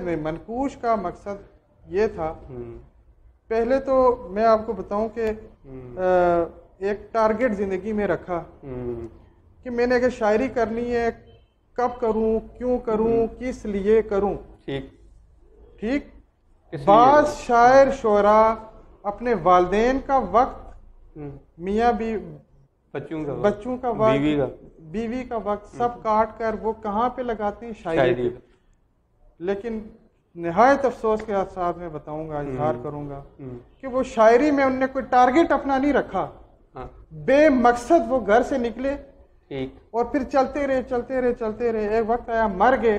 میں منقوش کا مقصد یہ تھا، پہلے تو میں آپ کو بتاؤں کہ ایک ٹارگٹ زندگی میں رکھا کہ میں نے اگر شاعری کرنی ہے کب کروں، کیوں کروں، کس لیے کروں. ٹھیک. بعض شاعر شعراء اپنے والدین کا وقت، میاں بچوں کا وقت، بیوی کا وقت سب کاٹ کر وہ کہاں پہ لگاتے ہیں؟ شاعری. لیکن نہایت افسوس کے ساتھ میں بتاؤں گا، اظہار کروں گا کہ وہ شاعری میں انہوں نے کوئی ٹارگٹ اپنا نہیں رکھا، بے مقصد وہ گھر سے نکلے اور پھر چلتے رہے. ایک وقت آیا مر گئے.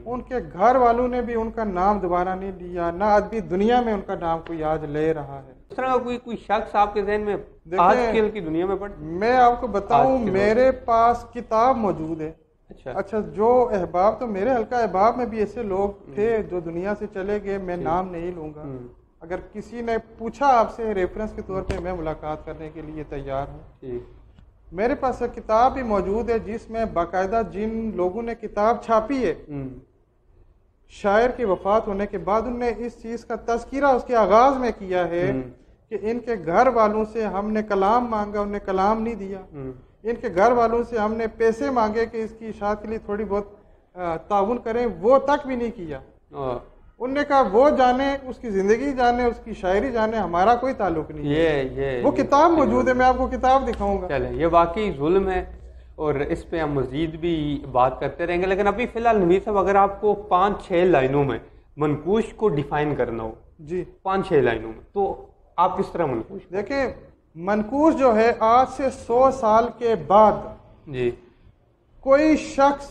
ان کے گھر والوں نے بھی ان کا نام دوبارہ نہیں لیا، نہ ادبی دنیا میں ان کا نام کوئی آج لے رہا ہے. اس طرح کا کوئی شخص آپ کے ذہن میں آج کل کی دنیا میں میں آپ کو بتاؤں، میرے پاس کتاب موجود ہے. اچھا، جو احباب، تو میرے حلقہ احباب میں بھی ایسے لوگ تھے جو دنیا سے چلے گئے، میں نام نہیں لوں گا. اگر کسی نے پوچھا آپ سے ریفرنس کے طور پہ، میں ملاقات کرنے کے لیے تیار ہوں. میرے پاس ایک کتاب بھی موجود ہے جس میں باقاعدہ جن لوگوں نے کتاب چھاپی ہے، شاعر کی وفات ہونے کے بعد انہوں نے اس چیز کا تذکرہ اس کے آغاز میں کیا ہے کہ ان کے گھر والوں سے ہم نے کلام مانگا، انہوں نے کلام نہیں دیا. ان کے گھر والوں سے ہم نے پیسے مانگے کہ اس کی اشاعت کے لیے تھوڑی بہت تعاون کریں، وہ تک بھی نہیں کیا. انہوں نے کہا وہ جانے، اس کی زندگی جانے، اس کی شاعری جانے، ہمارا کوئی تعلق نہیں. وہ کتاب موجود ہے، میں آپ کو کتاب دکھاؤں گا. چلیں، یہ واقعی ظلم ہے اور اس پہ ہم مزید بھی بات کرتے رہیں گے. لیکن ابھی فی الحال نوید صاحب، اگر آپ کو 5-6 لائنوں میں منقوش کو ڈیفائن کرنا ہو، 5-6 لائنوں میں، تو آپ کس طرح منقوش؟ دیکھیں، منقوش جو ہے آج سے 100 سال کے بعد کوئی شخص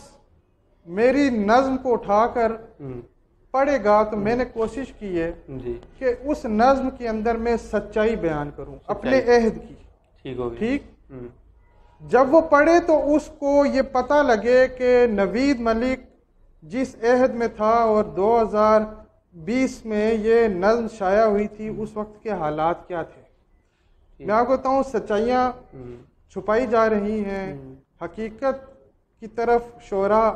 میری نظم کو اٹھا کر پڑھے گا تو میں نے کوشش کی ہے کہ اس نظم کے اندر میں سچائی بیان کروں اپنے عہد کی. ٹھیک. جب وہ پڑھے تو اس کو یہ پتہ لگے کہ نوید ملک جس عہد میں تھا اور 2020 میں یہ نظم شائع ہوئی تھی، اس وقت کے حالات کیا تھے. میں آپ کو بتاؤں، سچائیاں چھپائی جا رہی ہیں، حقیقت کی طرف شعراء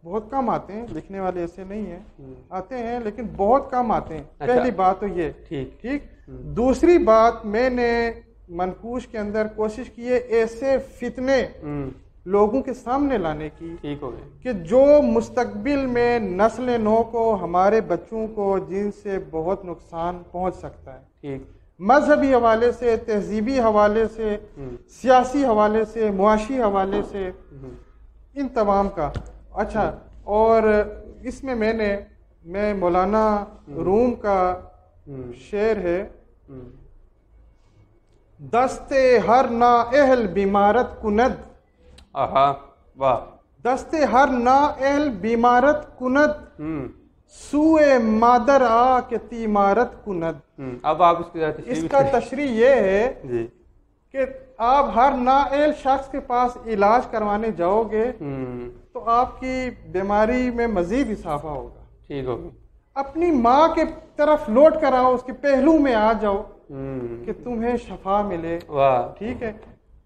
بہت کم آتے ہیں. لکھنے والے ایسے نہیں ہیں، آتے ہیں لیکن بہت کم آتے ہیں. پہلی بات تو یہ. ٹھیک. دوسری بات، میں نے منقوش کے اندر کوشش کی ہے ایسے فتنے لوگوں کے سامنے لانے کی کہ جو مستقبل میں نسل نو کو، ہمارے بچوں کو، جن سے بہت نقصان پہنچ سکتا ہے، مذہبی حوالے سے، تہذیبی حوالے سے، سیاسی حوالے سے، معاشی حوالے سے، ان تمام کا. اچھا، اور اس میں میں مولانا روم کا شعر ہے، دستے ہر نا اہل بیمارت کند، دستے ہر نا اہل بیمارت کند، سوئے مادر آ کے تیمارت کند. اب آپ اس کا تشریح یہ ہے کہ آپ ہر نااہل شخص کے پاس علاج کروانے جاؤ گے تو آپ کی بیماری میں مزید اضافہ ہوگا. ٹھیک ہوگا. اپنی ماں کے طرف لوٹ کر آؤ، اس کے پہلو میں آ جاؤ کہ تمہیں شفا ملے. ٹھیک ہے.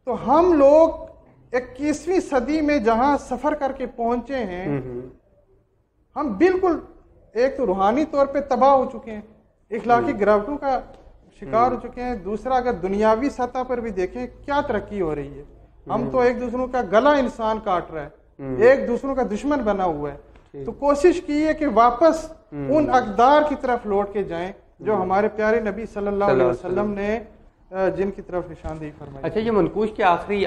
تو ہم لوگ 21ویں صدی میں جہاں سفر کر کے پہنچے ہیں، ہم بالکل ایک تو روحانی طور پہ تباہ ہو چکے ہیں، اخلاقی گراوٹوں کا شکار ہو چکے ہیں. دوسرا، اگر دنیاوی سطح پر بھی دیکھیں کیا ترقی ہو رہی ہے. ہم تو ایک دوسروں کا گلا انسان کاٹ رہا ہے، ایک دوسروں کا دشمن بنا ہوا ہے. تو کوشش کی ہے کہ واپس ان اقدار کی طرف لوٹ کے جائیں جو ہمارے پیارے نبی صلی اللہ علیہ وسلم نے جن کی طرف نشاندہی فرمائی. اچھا، یہ منقوش کے آخری